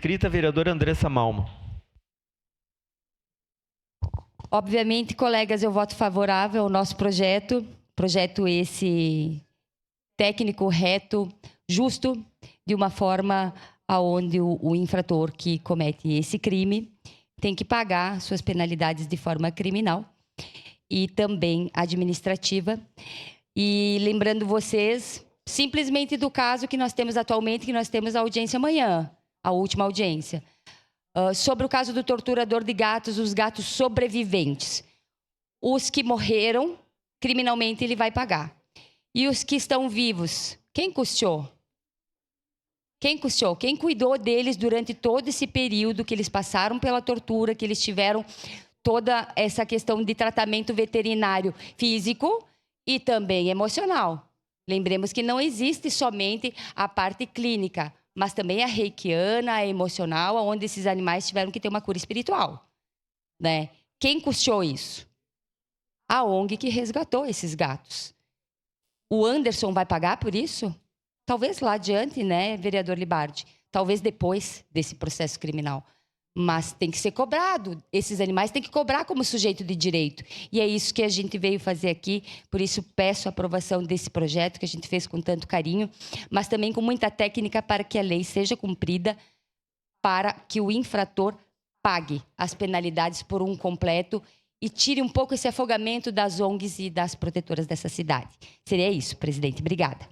Inscrita a vereadora Andressa Malmo. Obviamente, colegas, eu voto favorável ao nosso projeto. Projeto esse técnico, reto, justo, de uma forma onde o infrator que comete esse crime tem que pagar suas penalidades de forma criminal e também administrativa. E lembrando vocês, simplesmente do caso que nós temos atualmente, que nós temos a audiência amanhã, a última audiência, sobre o caso do torturador de gatos, os gatos sobreviventes. Os que morreram, criminalmente ele vai pagar. E os que estão vivos, quem custeou? Quem custeou? Quem cuidou deles durante todo esse período que eles passaram pela tortura, que eles tiveram toda essa questão de tratamento veterinário físico e também emocional? Lembremos que não existe somente a parte clínica, mas também a reikiana, a emocional, onde esses animais tiveram que ter uma cura espiritual, né? Quem custeou isso? A ONG que resgatou esses gatos. O Anderson vai pagar por isso? Talvez lá adiante, né, vereador Libardi? Talvez depois desse processo criminal. Mas tem que ser cobrado. Esses animais têm que cobrar como sujeito de direito. E é isso que a gente veio fazer aqui. Por isso, peço a aprovação desse projeto, que a gente fez com tanto carinho, mas também com muita técnica para que a lei seja cumprida, para que o infrator pague as penalidades por um completo e tire um pouco esse afogamento das ONGs e das protetoras dessa cidade. Seria isso, presidente. Obrigada.